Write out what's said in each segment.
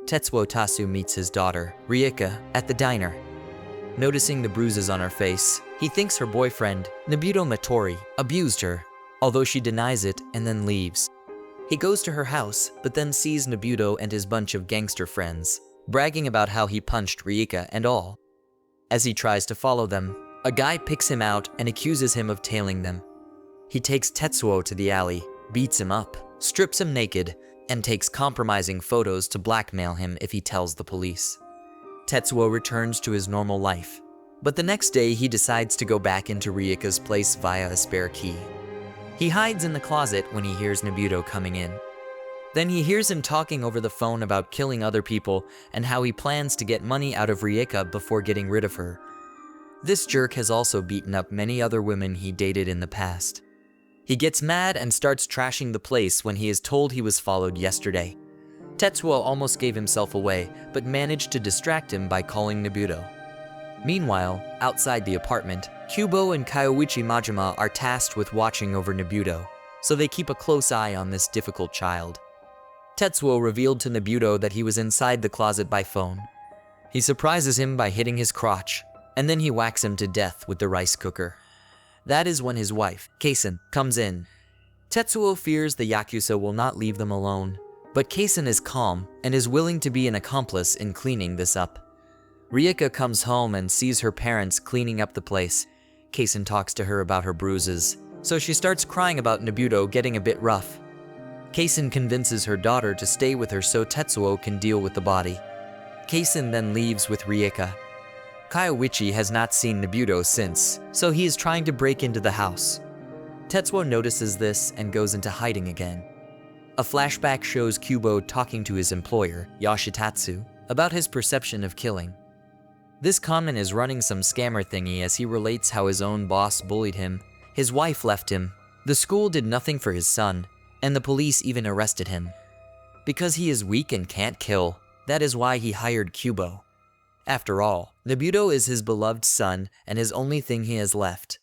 Tetsuo Tasu meets his daughter, Rieka, at the diner. Noticing the bruises on her face, he thinks her boyfriend, Nobuto Matori, abused her, although she denies it and then leaves. He goes to her house, but then sees Nobuto and his bunch of gangster friends, bragging about how he punched Rieka and all. As he tries to follow them, a guy picks him out and accuses him of tailing them. He takes Tetsuo to the alley, beats him up, strips him naked, and takes compromising photos to blackmail him if he tells the police. Tetsuo returns to his normal life, but the next day he decides to go back into Rieka's place via a spare key. He hides in the closet when he hears Nobuto coming in. Then he hears him talking over the phone about killing other people and how he plans to get money out of Rieka before getting rid of her. This jerk has also beaten up many other women he dated in the past. He gets mad and starts trashing the place when he is told he was followed yesterday. Tetsuo almost gave himself away, but managed to distract him by calling Nobuto. Meanwhile, outside the apartment, Kubo and Kyoichi Majima are tasked with watching over Nobuto, so they keep a close eye on this difficult child. Tetsuo revealed to Nobuto that he was inside the closet by phone. He surprises him by hitting his crotch, and then he whacks him to death with the rice cooker. That is when his wife, Kaisen, comes in. Tetsuo fears the Yakuza will not leave them alone, but Kaisen is calm and is willing to be an accomplice in cleaning this up. Rieka comes home and sees her parents cleaning up the place. Kaisen talks to her about her bruises, so she starts crying about Nobuto getting a bit rough. Kaisen convinces her daughter to stay with her so Tetsuo can deal with the body. Kaisen then leaves with Rieka. Kyoichi has not seen Nobuto since, so he is trying to break into the house. Tetsuo notices this and goes into hiding again. A flashback shows Kubo talking to his employer, Yoshitatsu, about his perception of killing. This conman is running some scammer thingy as he relates how his own boss bullied him, his wife left him, the school did nothing for his son, and the police even arrested him. Because he is weak and can't kill, that is why he hired Kubo. After all, Nobuto is his beloved son and his only thing he has left.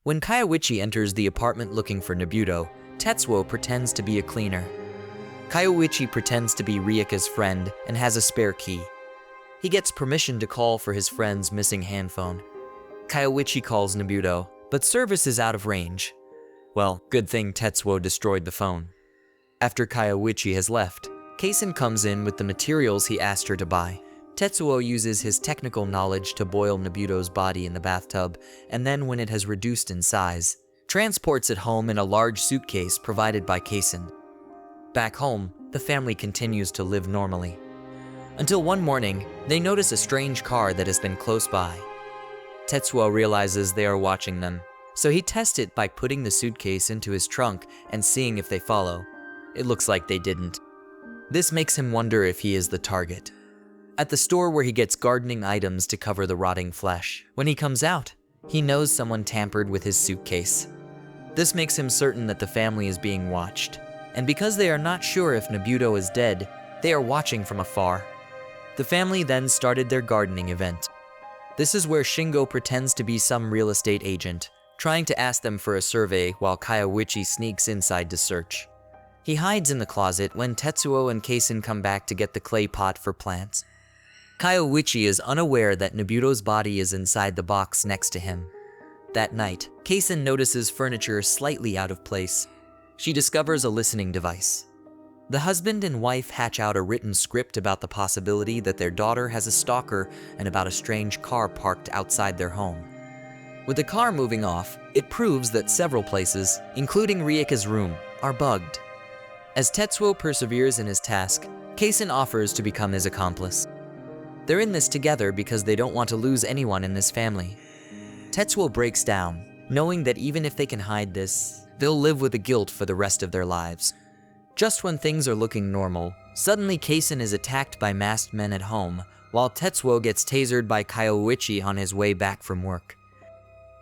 When Kyoichi enters the apartment looking for Nobuto, Tetsuo pretends to be a cleaner. Kyoichi pretends to be Rieka's friend and has a spare key. He gets permission to call for his friend's missing handphone. Kyoichi calls Nobuto, but service is out of range. Well, good thing Tetsuo destroyed the phone. After Kyoichi has left, Kaisen comes in with the materials he asked her to buy. Tetsuo uses his technical knowledge to boil Nobuto's body in the bathtub, and then when it has reduced in size, transports it home in a large suitcase provided by Kaisen. Back home, the family continues to live normally. Until one morning, they notice a strange car that has been close by. Tetsuo realizes they are watching them, so he tests it by putting the suitcase into his trunk and seeing if they follow. It looks like they didn't. This makes him wonder if he is the target. At the store where he gets gardening items to cover the rotting flesh, when he comes out, he knows someone tampered with his suitcase. This makes him certain that the family is being watched, and because they are not sure if Nobuto is dead, they are watching from afar. The family then started their gardening event. This is where Shingo pretends to be some real estate agent, trying to ask them for a survey while Kyoichi sneaks inside to search. He hides in the closet when Tetsuo and Kaisen come back to get the clay pot for plants. Kyoichi is unaware that Nobuto's body is inside the box next to him. That night, Kaisen notices furniture slightly out of place. She discovers a listening device. The husband and wife hatch out a written script about the possibility that their daughter has a stalker and about a strange car parked outside their home. With the car moving off, it proves that several places, including Rieka's room, are bugged. As Tetsuo perseveres in his task, Kaisen offers to become his accomplice. They're in this together because they don't want to lose anyone in this family. Tetsuo breaks down, knowing that even if they can hide this, they'll live with the guilt for the rest of their lives. Just when things are looking normal, suddenly Kaisen is attacked by masked men at home, while Tetsuo gets tasered by Kyoichi on his way back from work.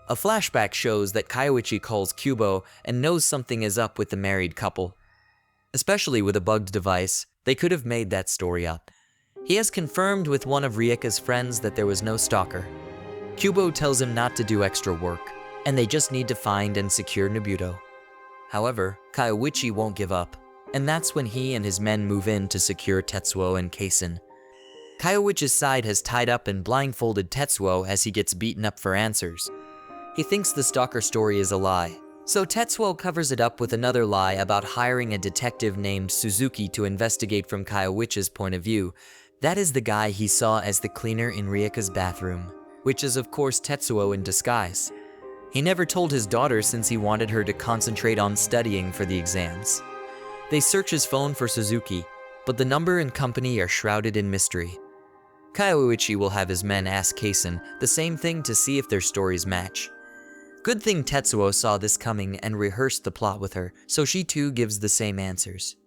A flashback shows that Kyoichi calls Kubo and knows something is up with the married couple. Especially with a bugged device, they could have made that story up. He has confirmed with one of Rieka's friends that there was no stalker. Kubo tells him not to do extra work, and they just need to find and secure Nobuto. However, Kyoichi won't give up, and that's when he and his men move in to secure Tetsuo and Kaisen. Kyoichi's side has tied up and blindfolded Tetsuo as he gets beaten up for answers. He thinks the stalker story is a lie, so Tetsuo covers it up with another lie about hiring a detective named Suzuki to investigate from Kyoichi's point of view. That is the guy he saw as the cleaner in Rieka's bathroom, which is of course Tetsuo in disguise. He never told his daughter since he wanted her to concentrate on studying for the exams. They search his phone for Suzuki, but the number and company are shrouded in mystery. Kyoichi will have his men ask Kaisen the same thing to see if their stories match. Good thing Tetsuo saw this coming and rehearsed the plot with her, so she too gives the same answers.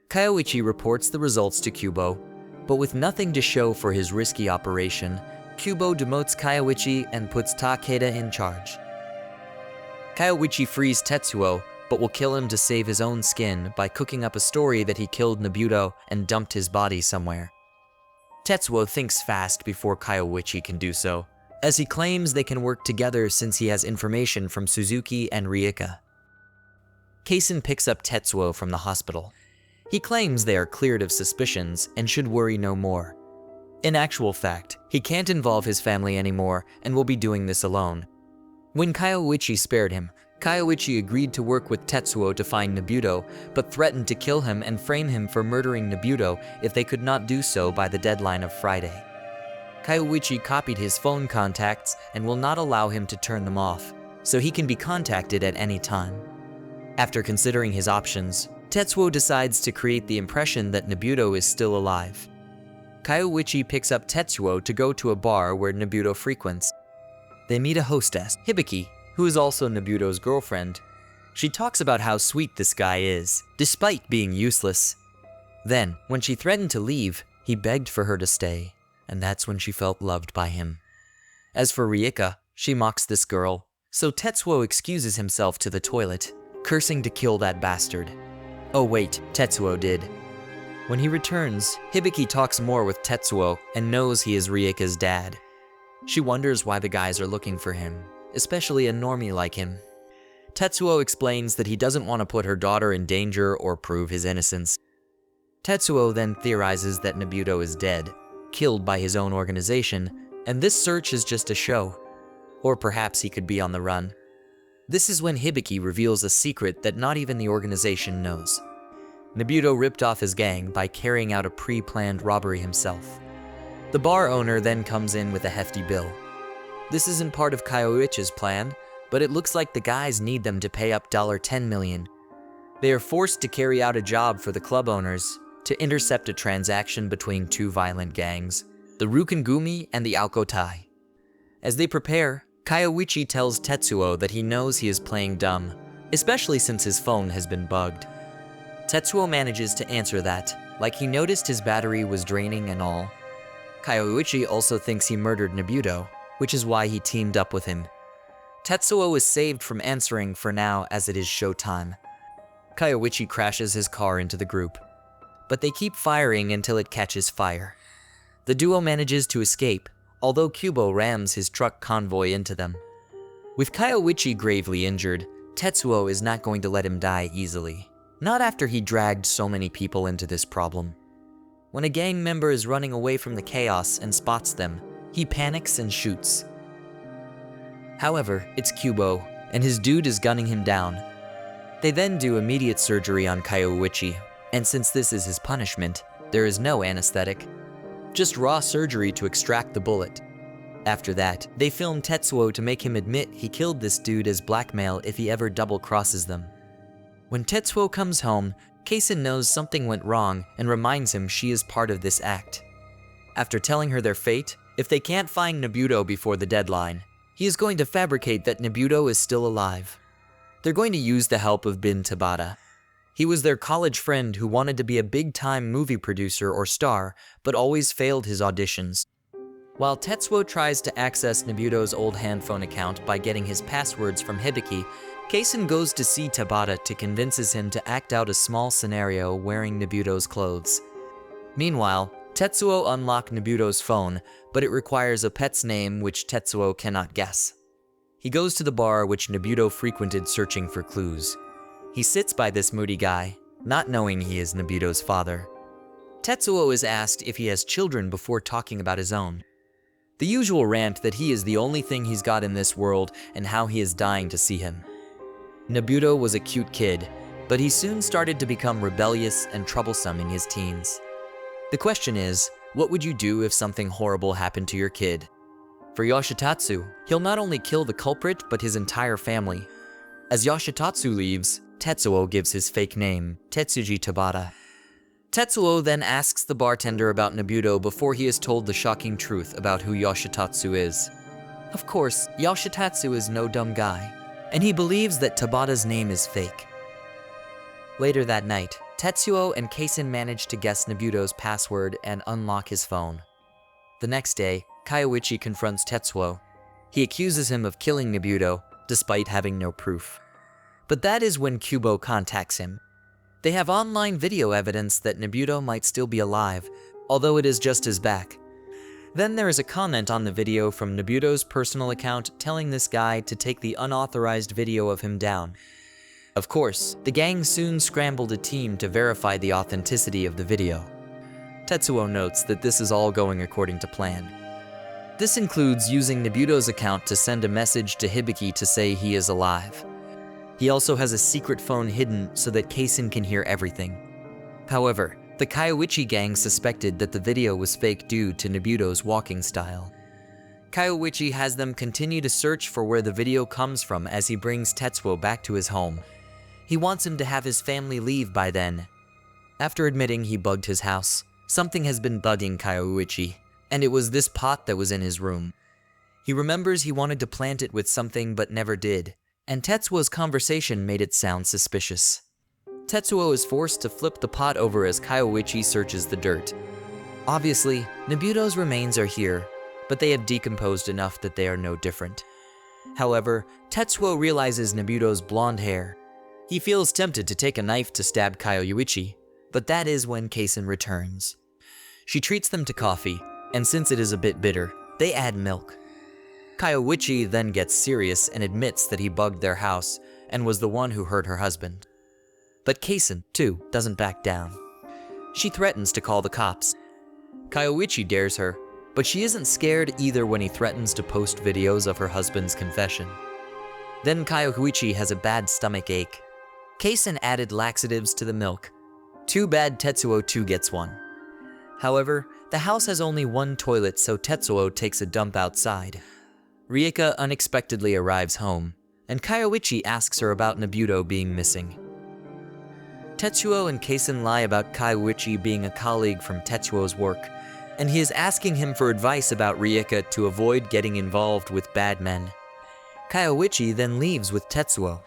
Kyoichi reports the results to Kubo, but with nothing to show for his risky operation, Kubo demotes Kyoichi and puts Takeda in charge. Kyoichi frees Tetsuo, but will kill him to save his own skin by cooking up a story that he killed Nobuto and dumped his body somewhere. Tetsuo thinks fast before Kyoichi can do so, as he claims they can work together since he has information from Suzuki and Rieka. Kaisen picks up Tetsuo from the hospital. He claims they are cleared of suspicions and should worry no more. In actual fact, he can't involve his family anymore and will be doing this alone. When Kyoichi spared him, Kyoichi agreed to work with Tetsuo to find Nobuto, but threatened to kill him and frame him for murdering Nobuto if they could not do so by the deadline of Friday. Kyoichi copied his phone contacts and will not allow him to turn them off, so he can be contacted at any time. After considering his options, Tetsuo decides to create the impression that Nobuto is still alive. Kyoichi picks up Tetsuo to go to a bar where Nobuto frequents. They meet a hostess, Hibiki, who is also Nobuto's girlfriend. She talks about how sweet this guy is, despite being useless. Then, when she threatened to leave, he begged for her to stay, and that's when she felt loved by him. As for Rieka, she mocks this girl, so Tetsuo excuses himself to the toilet, cursing to kill that bastard. Oh wait, Tetsuo did. When he returns, Hibiki talks more with Tetsuo and knows he is Rieka's dad. She wonders why the guys are looking for him, especially a normie like him. Tetsuo explains that he doesn't want to put her daughter in danger or prove his innocence. Tetsuo then theorizes that Nobuto is dead, killed by his own organization, and this search is just a show. Or perhaps he could be on the run. This is when Hibiki reveals a secret that not even the organization knows. Nobuto ripped off his gang by carrying out a pre-planned robbery himself. The bar owner then comes in with a hefty bill. This isn't part of Kyoichi's plan, but it looks like the guys need them to pay up $10 million. They are forced to carry out a job for the club owners to intercept a transaction between two violent gangs, the Rukengumi and the Aokotai. As they prepare, Kyoichi tells Tetsuo that he knows he is playing dumb, especially since his phone has been bugged. Tetsuo manages to answer that, like he noticed his battery was draining and all. Kyoichi also thinks he murdered Nobuto, which is why he teamed up with him. Tetsuo is saved from answering for now as it is showtime. Kyoichi crashes his car into the group, but they keep firing until it catches fire. The duo manages to escape, although Kubo rams his truck convoy into them. With Kyoichi gravely injured, Tetsuo is not going to let him die easily. Not after he dragged so many people into this problem. When a gang member is running away from the chaos and spots them, he panics and shoots. However, it's Kubo, and his dude is gunning him down. They then do immediate surgery on Kyoichi, and since this is his punishment, there is no anesthetic. Just raw surgery to extract the bullet. After that, they film Tetsuo to make him admit he killed this dude as blackmail if he ever double-crosses them. When Tetsuo comes home, Kaisen knows something went wrong and reminds him she is part of this act. After telling her their fate, if they can't find Nobuto before the deadline, he is going to fabricate that Nobuto is still alive. They're going to use the help of Bin Tabata. He was their college friend who wanted to be a big-time movie producer or star, but always failed his auditions. While Tetsuo tries to access Nobuto's old handphone account by getting his passwords from Hibiki, Kaisen goes to see Tabata to convinces him to act out a small scenario wearing Nobuto's clothes. Meanwhile, Tetsuo unlocks Nobuto's phone, but it requires a pet's name which Tetsuo cannot guess. He goes to the bar which Nobuto frequented searching for clues. He sits by this moody guy, not knowing he is Nobuto's father. Tetsuo is asked if he has children before talking about his own. The usual rant that he is the only thing he's got in this world and how he is dying to see him. Nobuto was a cute kid, but he soon started to become rebellious and troublesome in his teens. The question is, what would you do if something horrible happened to your kid? For Yoshitatsu, he'll not only kill the culprit but his entire family. As Yoshitatsu leaves, Tetsuo gives his fake name, Tetsuji Tabata. Tetsuo then asks the bartender about Nobuto before he is told the shocking truth about who Yoshitatsu is. Of course, Yoshitatsu is no dumb guy, and he believes that Tabata's name is fake. Later that night, Tetsuo and Kaisen manage to guess Nobuto's password and unlock his phone. The next day, Kyoichi confronts Tetsuo. He accuses him of killing Nobuto, despite having no proof. But that is when Kubo contacts him. They have online video evidence that Nobuto might still be alive, although it is just his back. Then there is a comment on the video from Nobuto's personal account telling this guy to take the unauthorized video of him down. Of course, the gang soon scrambled a team to verify the authenticity of the video. Tetsuo notes that this is all going according to plan. This includes using Nobuto's account to send a message to Hibiki to say he is alive. He also has a secret phone hidden so that Kaisen can hear everything. However, the Kyoichi gang suspected that the video was fake due to Nobuto's walking style. Kyoichi has them continue to search for where the video comes from as he brings Tetsuo back to his home. He wants him to have his family leave by then. After admitting he bugged his house, something has been bugging Kyoichi, and it was this pot that was in his room. He remembers he wanted to plant it with something but never did, and Tetsuo's conversation made it sound suspicious. Tetsuo is forced to flip the pot over as Kyoichi searches the dirt. Obviously, Nobuto's remains are here, but they have decomposed enough that they are no different. However, Tetsuo realizes Nobuto's blonde hair. He feels tempted to take a knife to stab Kyoichi, but that is when Kaisen returns. She treats them to coffee, and since it is a bit bitter, they add milk. Kyoichi then gets serious and admits that he bugged their house and was the one who hurt her husband. But Kaisen, too, doesn't back down. She threatens to call the cops. Kyoichi dares her, but she isn't scared either when he threatens to post videos of her husband's confession. Then Kyoichi has a bad stomach ache. Kaisen added laxatives to the milk. Too bad Tetsuo too gets one. However, the house has only one toilet, so Tetsuo takes a dump outside. Rieka unexpectedly arrives home, and Kyoichi asks her about Nobuto being missing. Tetsuo and Kaisen lie about Kyoichi being a colleague from Tetsuo's work, and he is asking him for advice about Rieka to avoid getting involved with bad men. Kyoichi then leaves with Tetsuo.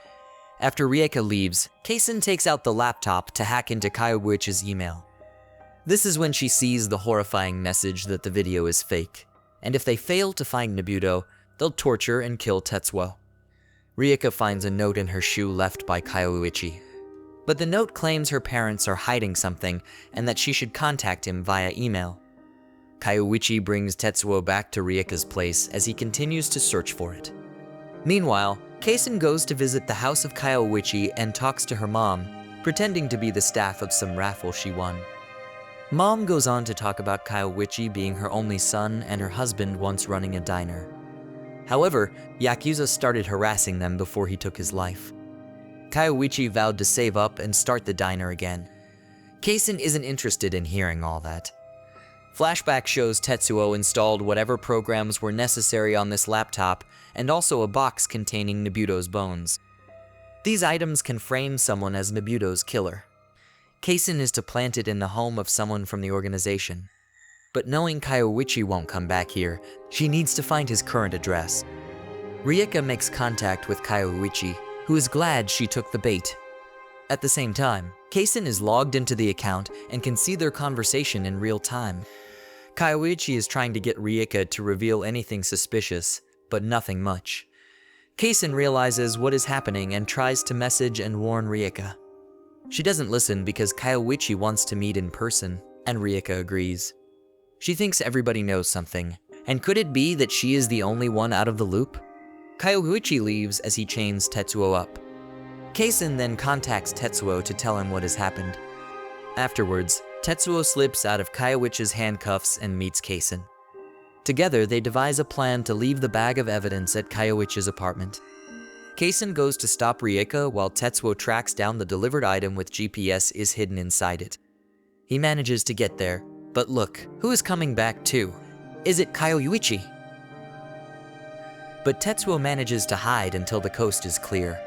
After Rieka leaves, Kaisen takes out the laptop to hack into Kyoichi's email. This is when she sees the horrifying message that the video is fake, and if they fail to find Nobuto, they'll torture and kill Tetsuo. Rieka finds a note in her shoe left by Kyoichi. But the note claims her parents are hiding something and that she should contact him via email. Kyoichi brings Tetsuo back to Rieka's place as he continues to search for it. Meanwhile, Kaisen goes to visit the house of Kyoichi and talks to her mom, pretending to be the staff of some raffle she won. Mom goes on to talk about Kyoichi being her only son and her husband once running a diner. However, Yakuza started harassing them before he took his life. Kyoichi vowed to save up and start the diner again. Kaisen isn't interested in hearing all that. Flashback shows Tetsuo installed whatever programs were necessary on this laptop and also a box containing Nobuto's bones. These items can frame someone as Nobuto's killer. Kaisen is to plant it in the home of someone from the organization. But knowing Kyoichi won't come back here, she needs to find his current address. Rieka makes contact with Kyoichi, who is glad she took the bait. At the same time, Kaisen is logged into the account and can see their conversation in real time. Kyoichi is trying to get Rieka to reveal anything suspicious, but nothing much. Kaisen realizes what is happening and tries to message and warn Rieka. She doesn't listen because Kyoichi wants to meet in person, and Rieka agrees. She thinks everybody knows something, and could it be that she is the only one out of the loop? Kyoichi leaves as he chains Tetsuo up. Kaisen then contacts Tetsuo to tell him what has happened. Afterwards, Tetsuo slips out of Kaioichi's handcuffs and meets Kaisen. Together, they devise a plan to leave the bag of evidence at Kaioichi's apartment. Kaisen goes to stop Rieka while Tetsuo tracks down the delivered item with GPS is hidden inside it. He manages to get there, but look, who is coming back too? Is it Kaioichi? But Tetsuo manages to hide until the coast is clear.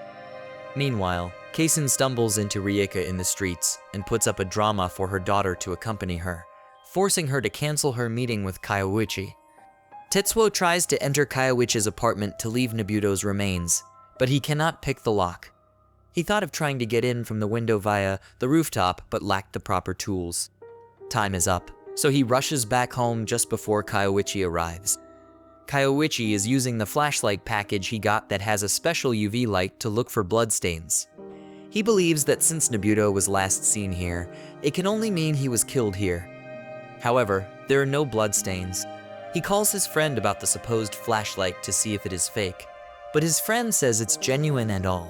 Meanwhile, Kaisen stumbles into Rieka in the streets and puts up a drama for her daughter to accompany her, forcing her to cancel her meeting with Kaioichi. Tetsuo tries to enter Kaioichi's apartment to leave Nobuto's remains, but he cannot pick the lock. He thought of trying to get in from the window via the rooftop, but lacked the proper tools. Time is up, so he rushes back home just before Kaioichi arrives. Kaioichi is using the flashlight package he got that has a special UV light to look for bloodstains. He believes that since Nobuto was last seen here, it can only mean he was killed here. However, there are no bloodstains. He calls his friend about the supposed flashlight to see if it is fake, but his friend says it's genuine and all,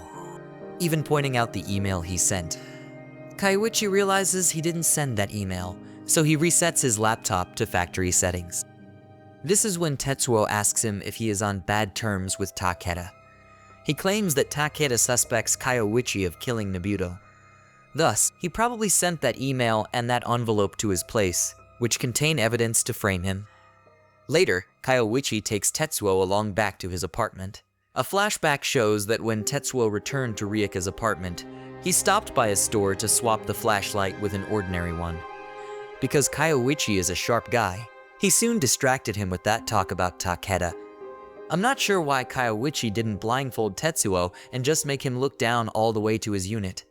even pointing out the email he sent. Kaioichi realizes he didn't send that email, so he resets his laptop to factory settings. This is when Tetsuo asks him if he is on bad terms with Takeda. He claims that Takeda suspects Kaioichi of killing Nobuto. Thus, he probably sent that email and that envelope to his place, which contain evidence to frame him. Later, Kaioichi takes Tetsuo along back to his apartment. A flashback shows that when Tetsuo returned to Rieka's apartment, he stopped by a store to swap the flashlight with an ordinary one. Because Kaioichi is a sharp guy, he soon distracted him with that talk about Takeda. I'm not sure why Kaioichi didn't blindfold Tetsuo and just make him look down all the way to his unit.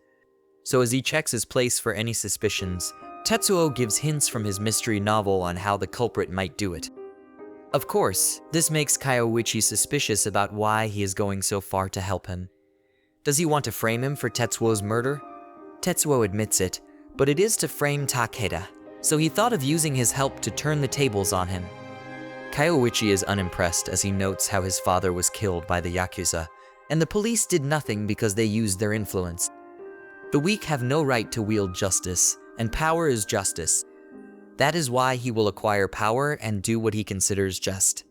So as he checks his place for any suspicions, Tetsuo gives hints from his mystery novel on how the culprit might do it. Of course, this makes Kaioichi suspicious about why he is going so far to help him. Does he want to frame him for Tetsuo's murder? Tetsuo admits it, but it is to frame Takeda, so he thought of using his help to turn the tables on him. Kaioichi is unimpressed as he notes how his father was killed by the Yakuza, and the police did nothing because they used their influence. The weak have no right to wield justice, and power is justice. That is why he will acquire power and do what he considers just.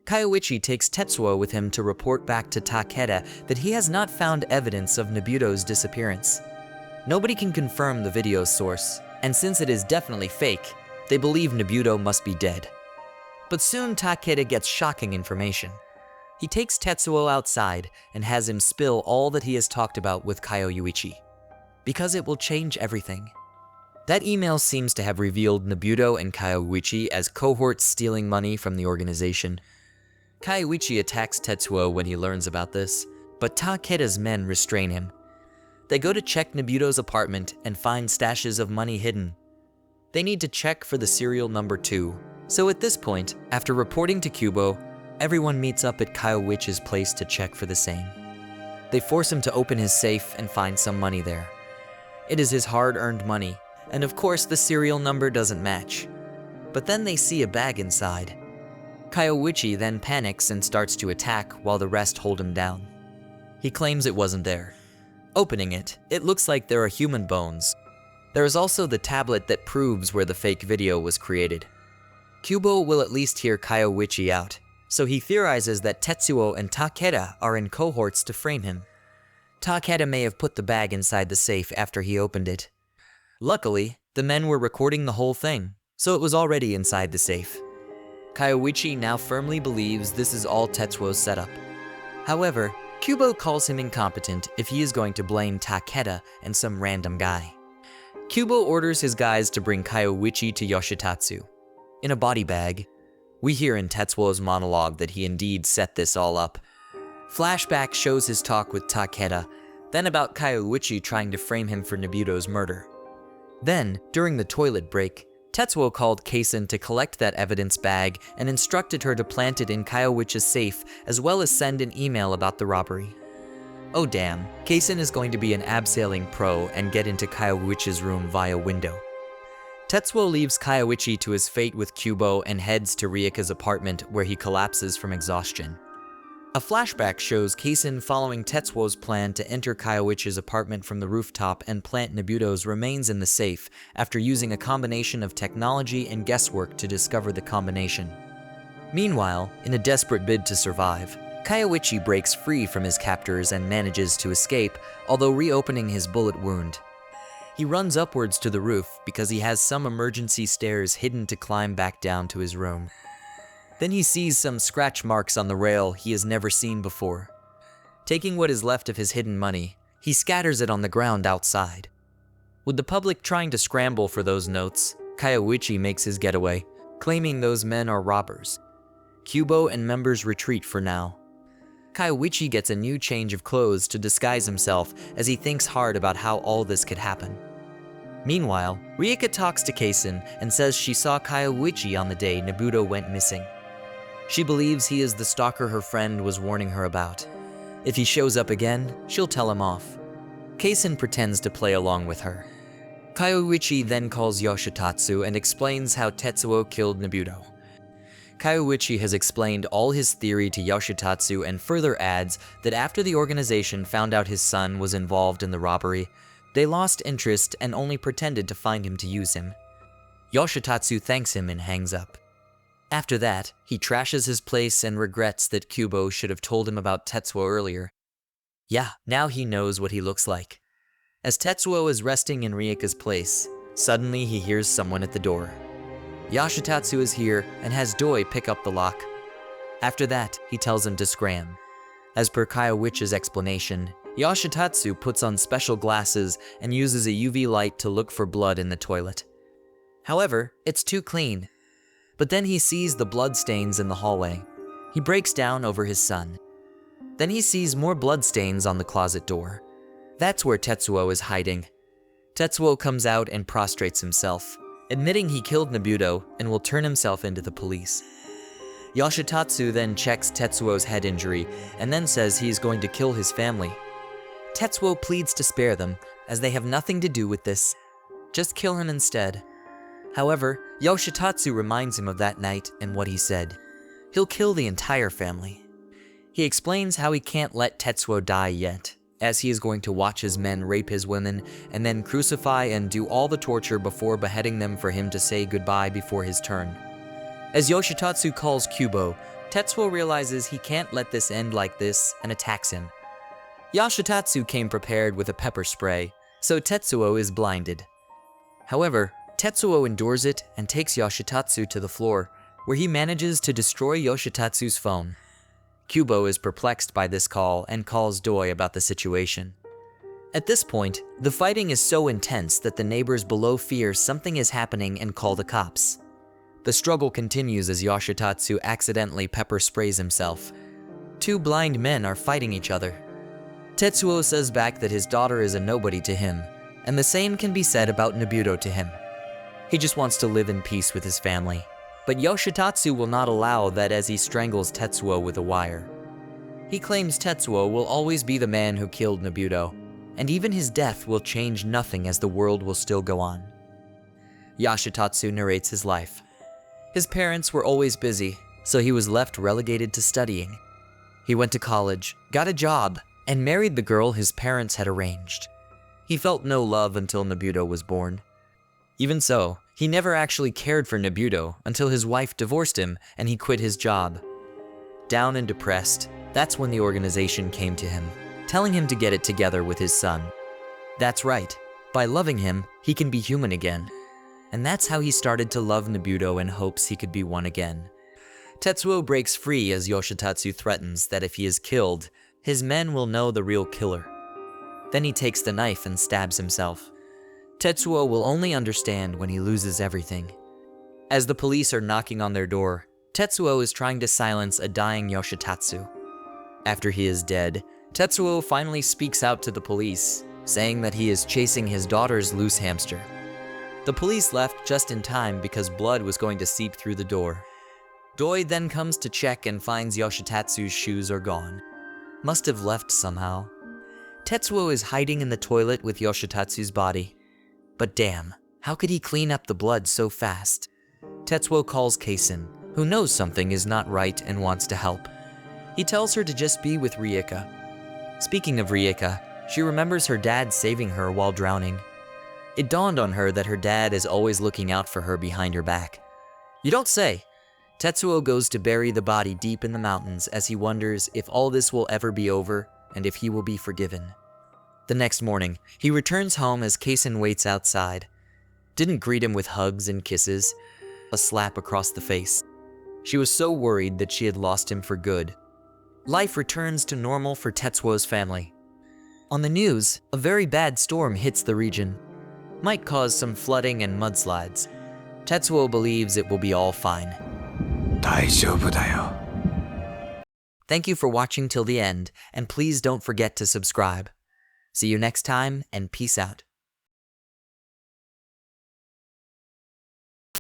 Kaioichi takes Tetsuo with him to report back to Takeda that he has not found evidence of Nobuto's disappearance. Nobody can confirm the video's source, and since it is definitely fake, they believe Nobuto must be dead. But soon Takeda gets shocking information. He takes Tetsuo outside and has him spill all that he has talked about with Kaioichi, because it will change everything. That email seems to have revealed Nobuto and Kaioichi as cohorts stealing money from the organization. Kaioichi attacks Tetsuo when he learns about this, but Takeda's men restrain him. They go to check Nobuto's apartment and find stashes of money hidden. They need to check for the serial number 2, so at this point, after reporting to Kubo, everyone meets up at Kaioichi's place to check for the same. They force him to open his safe and find some money there. It is his hard-earned money, and of course the serial number doesn't match. But then they see a bag inside. Kaioichi then panics and starts to attack while the rest hold him down. He claims it wasn't there. Opening it, it looks like there are human bones. There is also the tablet that proves where the fake video was created. Kubo will at least hear Kaioichi out, so he theorizes that Tetsuo and Takeda are in cohorts to frame him. Takeda may have put the bag inside the safe after he opened it. Luckily, the men were recording the whole thing, so it was already inside the safe. Kaioichi now firmly believes this is all Tetsuo's setup. However, Kubo calls him incompetent if he is going to blame Takeda and some random guy. Kubo orders his guys to bring Kaioichi to Yoshitatsu. In a body bag, we hear in Tetsuo's monologue that he indeed set this all up. Flashback shows his talk with Takeda, then about Kaioichi trying to frame him for Nobuto's murder. Then, during the toilet break, Tetsuo called Kaisen to collect that evidence bag and instructed her to plant it in Kaioichi's safe, as well as send an email about the robbery. Oh damn, Kaisen is going to be an abseiling pro and get into Kaioichi's room via window. Tetsuo leaves Kaioichi to his fate with Kubo and heads to Rieka's apartment where he collapses from exhaustion. A flashback shows Keisin following Tetsuo's plan to enter Kyoichi's apartment from the rooftop and plant Nobuto's remains in the safe after using a combination of technology and guesswork to discover the combination. Meanwhile, in a desperate bid to survive, Kyoichi breaks free from his captors and manages to escape, although reopening his bullet wound. He runs upwards to the roof because he has some emergency stairs hidden to climb back down to his room. Then he sees some scratch marks on the rail he has never seen before. Taking what is left of his hidden money, he scatters it on the ground outside. With the public trying to scramble for those notes, Kyoichi makes his getaway, claiming those men are robbers. Kubo and members retreat for now. Kyoichi gets a new change of clothes to disguise himself as he thinks hard about how all this could happen. Meanwhile, Rieka talks to Keisin and says she saw Kyoichi on the day Nobuto went missing. She believes he is the stalker her friend was warning her about. If he shows up again, she'll tell him off. Keisin pretends to play along with her. Kyoichi then calls Yoshitatsu and explains how Tetsuo killed Nobuto. Kyoichi has explained all his theory to Yoshitatsu and further adds that after the organization found out his son was involved in the robbery, they lost interest and only pretended to find him to use him. Yoshitatsu thanks him and hangs up. After that, he trashes his place and regrets that Kubo should have told him about Tetsuo earlier. Yeah, now he knows what he looks like. As Tetsuo is resting in Rieka's place, suddenly he hears someone at the door. Yoshitatsu is here and has Doi pick up the lock. After that, he tells him to scram. As per Kyoichi's explanation, Yoshitatsu puts on special glasses and uses a UV light to look for blood in the toilet. However, it's too clean. But then he sees the blood stains in the hallway. He breaks down over his son. Then he sees more blood stains on the closet door. That's where Tetsuo is hiding. Tetsuo comes out and prostrates himself, admitting he killed Nobuto and will turn himself into the police. Yoshitatsu then checks Tetsuo's head injury and then says he is going to kill his family. Tetsuo pleads to spare them, as they have nothing to do with this. Just kill him instead. However, Yoshitatsu reminds him of that night and what he said. He'll kill the entire family. He explains how he can't let Tetsuo die yet, as he is going to watch his men rape his women and then crucify and do all the torture before beheading them for him to say goodbye before his turn. As Yoshitatsu calls Kubo, Tetsuo realizes he can't let this end like this and attacks him. Yoshitatsu came prepared with a pepper spray, so Tetsuo is blinded. However, Tetsuo endures it and takes Yoshitatsu to the floor, where he manages to destroy Yoshitatsu's phone. Kubo is perplexed by this call and calls Doi about the situation. At this point, the fighting is so intense that the neighbors below fear something is happening and call the cops. The struggle continues as Yoshitatsu accidentally pepper sprays himself. Two blind men are fighting each other. Tetsuo says back that his daughter is a nobody to him, and the same can be said about Nobuto to him. He just wants to live in peace with his family. But Yoshitatsu will not allow that as he strangles Tetsuo with a wire. He claims Tetsuo will always be the man who killed Nobuto, and even his death will change nothing as the world will still go on. Yoshitatsu narrates his life. His parents were always busy, so he was left relegated to studying. He went to college, got a job, and married the girl his parents had arranged. He felt no love until Nobuto was born. Even so, he never actually cared for Nobuto until his wife divorced him and he quit his job. Down and depressed, that's when the organization came to him, telling him to get it together with his son. That's right, by loving him, he can be human again. And that's how he started to love Nobuto in hopes he could be one again. Tetsuo breaks free as Yoshitatsu threatens that if he is killed, his men will know the real killer. Then he takes the knife and stabs himself. Tetsuo will only understand when he loses everything. As the police are knocking on their door, Tetsuo is trying to silence a dying Yoshitatsu. After he is dead, Tetsuo finally speaks out to the police, saying that he is chasing his daughter's loose hamster. The police left just in time because blood was going to seep through the door. Doi then comes to check and finds Yoshitatsu's shoes are gone. Must have left somehow. Tetsuo is hiding in the toilet with Yoshitatsu's body. But damn, how could he clean up the blood so fast? Tetsuo calls Keisin, who knows something is not right and wants to help. He tells her to just be with Rieka. Speaking of Rieka, she remembers her dad saving her while drowning. It dawned on her that her dad is always looking out for her behind her back. You don't say! Tetsuo goes to bury the body deep in the mountains as he wonders if all this will ever be over and if he will be forgiven. The next morning, he returns home as Kaisen waits outside. Didn't greet him with hugs and kisses, a slap across the face. She was so worried that she had lost him for good. Life returns to normal for Tetsuo's family. On the news, a very bad storm hits the region. Might cause some flooding and mudslides. Tetsuo believes it will be all fine. 大丈夫だよ. Thank you for watching till the end, and please don't forget to subscribe. See you next time, and peace out.